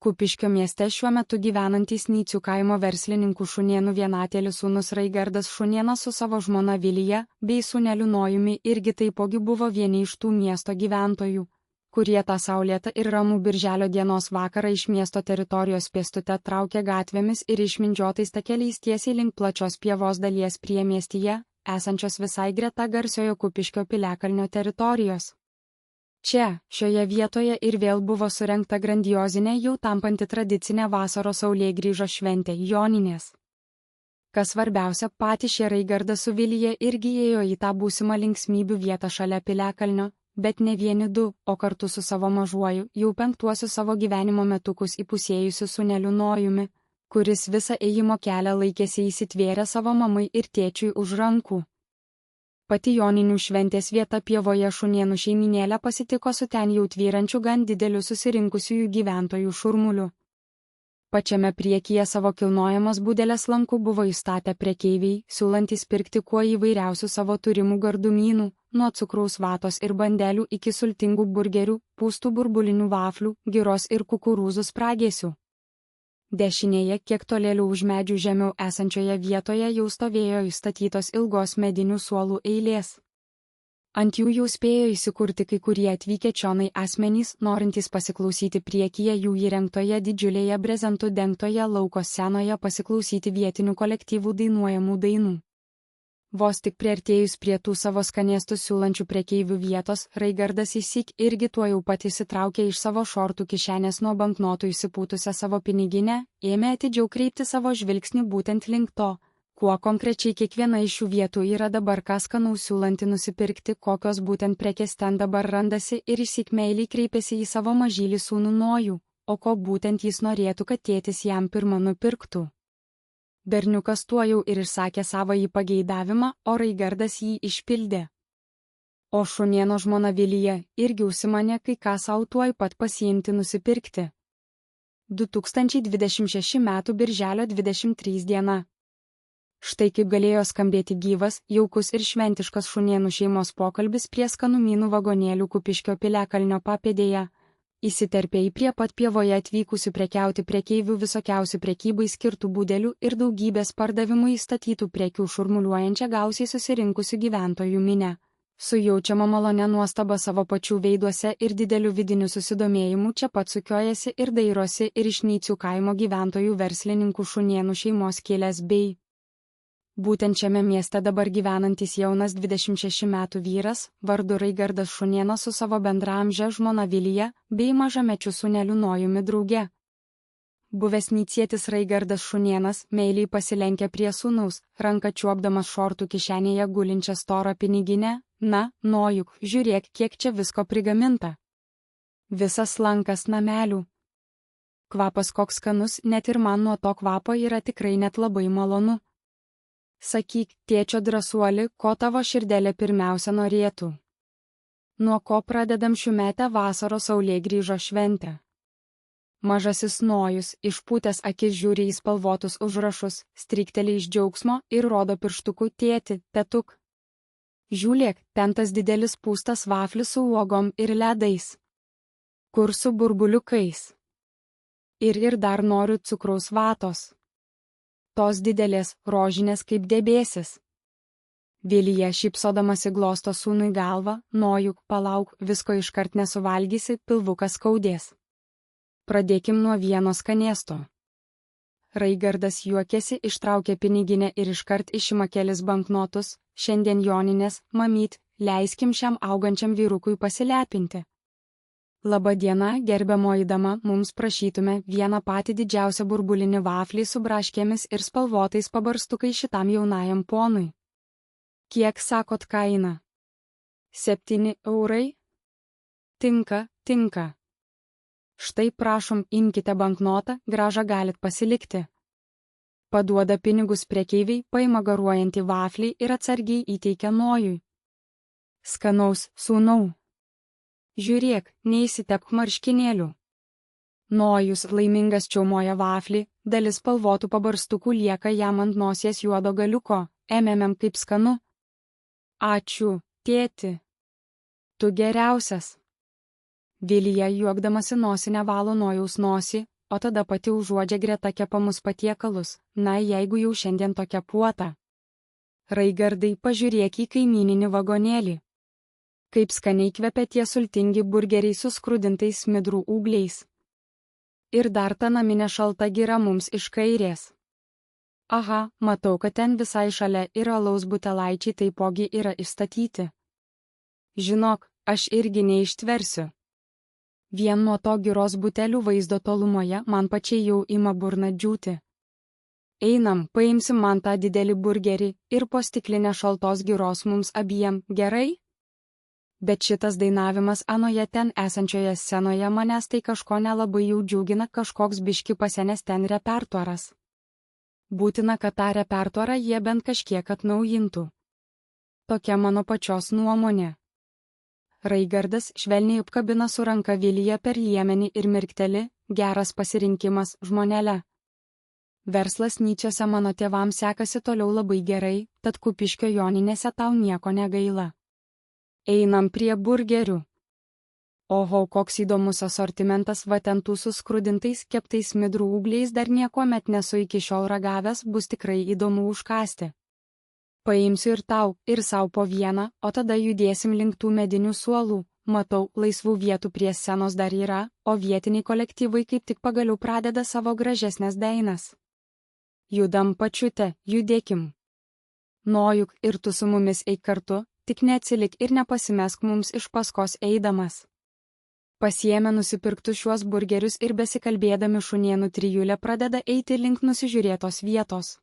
Kupiškio mieste šiuo metu gyvenantys Nycių kaimo verslininkų Šunėnų vienatėlis sūnus Raigardas Šunėnas su savo žmona Vilija bei sūneliu Nojumi irgi taipogi buvo vieni iš tų miesto gyventojų, kurie tą saulėtą ir ramų birželio dienos vakarą iš miesto teritorijos pėstute traukė gatvėmis ir išmindžiotais takeliais tiesiai link plačios pievos dalies priemiestyje, esančios visai greta garsiojo Kupiškio piliakalnio teritorijos. Čia, šioje vietoje ir vėl buvo surengta grandiozinė jau tampanti tradicinė vasaros saulėgrįžos šventė Joninės. Kas svarbiausia, patys šie Raigardas su Vilija irgi ėjo į tą būsimą linksmybių vietą šalia piliakalnio, bet ne vieni du, o kartu su savo mažuoju, jau 5 savo gyvenimo metukus įpusėjusiu sūneliu Nojumi, kuris visą ėjimo kelią laikėsi įsitvėrę savo mamai ir tėčiui už rankų. Pati Joninių šventės vieta pievoje Šunėnų šeiminėlę pasitiko su ten jau tvyrančiu gan dideliu susirinkusiųjų gyventojų šurmuliu. Pačiame priekyje savo kilnojamos būdelės lankų buvo įstatę prekeiviai, siūlantys pirkti kuo įvairiausių savo turimų gardumynų, nuo cukraus vatos ir bandelių iki sultingų burgerių, pūstų burbulinių vaflių, giros ir kukurūzų spragėsių. Dešinėje, kiek tolėliau už medžių žemiau esančioje vietoje jau stovėjo įstatytos ilgos medinių suolų eilės. Ant jų jau spėjo įsikurti kai kurie atvykę čionai asmenys, norintys pasiklausyti priekyje jų įrengtoje didžiulėje brezentų dengtoje lauko scenoje pasiklausyti vietinių kolektyvų dainuojamų dainų. Vos tik priartėjus prie tų savo skanėstus siūlančių prekeivių vietos, Raigardas įsyk irgi tuo jau pat įsitraukė iš savo šortų kišenės nuo banknotų įsipūtusią savo piniginę, ėmė atidžiau kreipti savo žvilgsnį būtent link to, kuo konkrečiai kiekviena iš šių vietų yra dabar ką skanaus siūlanti nusipirkti, kokios būtent prekės ten dabar randasi ir įsyk meiliai kreipėsi į savo mažylį sūnų Nojų, o ko būtent jis norėtų, kad tėtis jam pirmą nupirktų. Berniukas tuo jau ir išsakė savąjį pageidavimą, o Raigardas jį išpildė. O Šunėno žmona Vilija irgi užsimanė kai ką sau tuoj pat pasiimti nusipirkti. 2026 m. birželio 23 diena. Štai kaip galėjo skambėti gyvas, jaukus ir šventiškas Šunėnų šeimos pokalbis prie skanumynų vagonėlių Kupiškio piliakalnio papėdėje. Įsiterpė į prie pat pievoje atvykusių prekiauti prekeivių visokiausių prekybai skirtų būdelių ir daugybės pardavimų įstatytų prekių šurmuliuojančią gausiai susirinkusių gyventojų minę. Su jaučiama malonė nuostaba savo pačių veiduose ir dideliu vidiniu susidomėjimu čia pat sukiojasi ir dairosi ir iš Nycių kaimo gyventojų verslininkų Šunėnų šeimos kilęs bei būtent šiame mieste dabar gyvenantis jaunas 26 metų vyras, vardu Raigardas Šunėnas su savo bendraamže žmona Vilija, bei mažamečiu sūneliu Nojumi drauge. Buvęs nycietis Raigardas Šunėnas meiliai pasilenkė prie sūnaus, ranka čiuopdamas šortų kišenėje gulinčią storą piniginę, na, Nojuk, žiūrėk, kiek čia visko prigaminta. Visas lankas namelių. Kvapas koks skanus, net ir man nuo to kvapo yra tikrai net labai malonu. Sakyk, tėčio drąsuoli, ko tavo širdelė pirmiausia norėtų? Nuo ko pradedam šiųmetę vasaros saulėgrįžos šventę? Mažasis Nojus, išpūtęs akis žiūri į spalvotus užrašus, strikteli iš džiaugsmo ir rodo pirštuku tėti, tetuk. Žiūrėk, ten tas didelis pūstas vaflis su uogom ir ledais. Kur su burbuliukais? Ir dar noriu cukraus vatos. Tos didelės, rožinės kaip debėsis. Vilija šypsodamasi glosto sūnui galvą, Nojuk, palauk, visko iškart nesuvalgysi, pilvukas skaudės. Pradėkim nuo vieno skanėsto. Raigardas juokėsi, ištraukė piniginę ir iškart išima kelis banknotus, šiandien Joninės, mamyt, leiskim šiam augančiam vyrukui pasilepinti. Labą dieną, gerbiamoji dama, mums prašytume vieną patį didžiausią burbulinį vaflį su braškėmis ir spalvotais pabarstukais šitam jaunajam ponui. Kiek sakot kaina? 7 eurai? Tinka, tinka. Štai prašom, imkite banknotą, grąžą galit pasilikti. Paduoda pinigus prekeiviai, paima garuojantį vaflį ir atsargiai įteikia Nojui. Skanaus, sūnau. Žiūrėk, neįsitepk marškinėlių. Nojus laimingas čiaumoja vaflį, dalis spalvotų pabarstukų lieka jam ant nosies juodo galiuko, kaip skanu. Ačiū, tėti. Tu geriausias. Vilija juokdamasi nosinę valo Nojaus nosį, o tada pati užuodžia greta kepamus patiekalus, na jeigu jau šiandien tokia puota. Raigardai, pažiūrėk į kaimyninį vagonėlį. Kaip skaniai kvepia tie sultingi burgeriai su skrudintais smidrų ūgliais. Ir dar ta naminė šalta gira mums iš kairės. Aha, matau, kad ten visai šalia ir alaus butelaičiai taipogi yra išstatyti. Žinok, aš irgi neištversiu. Vien nuo to giros butelių vaizdo tolumoje man pačiai jau ima burna džiūti. Einam, paimsim man tą didelį burgerį ir po stiklinę šaltos giros mums abiem, gerai? Bet šitas dainavimas anoje ten esančioje scenoje manęs tai kažko nelabai jau džiugina, kažkoks biški pasenęs ten repertuaras. Būtina, kad tą repertuarą jie bent kažkiek atnaujintų. Tokia mano pačios nuomonė. Raigardas švelniai apkabina su ranka Viliją per liemenį ir mirkteli, geras pasirinkimas, žmonelė. Verslas Nyčiuose mano tėvams sekasi toliau labai gerai, tad Kupiškio joninėse tau nieko negaila. Einam prie burgerių. Oho, koks įdomus asortimentas, va ten tų su skrudintais keptais smidrų ūgliais dar niekuomet nesu iki šiol ragavęs, bus tikrai įdomu užkąsti. Paimsiu ir tau, ir sau po vieną, o tada judėsim link tų medinių suolų. Matau, laisvų vietų prie scenos dar yra, o vietiniai kolektyvai kaip tik pagaliau pradeda savo gražesnės dainas. Judam pačiute, judėkim. Nojuk ir tu su mumis eik kartu, tik neatsilik ir nepasimesk mums iš paskos eidamas. Pasiėmę nusipirktus šiuos burgerius ir besikalbėdami šunėnų trijulė pradeda eiti link nusižiūrėtos vietos.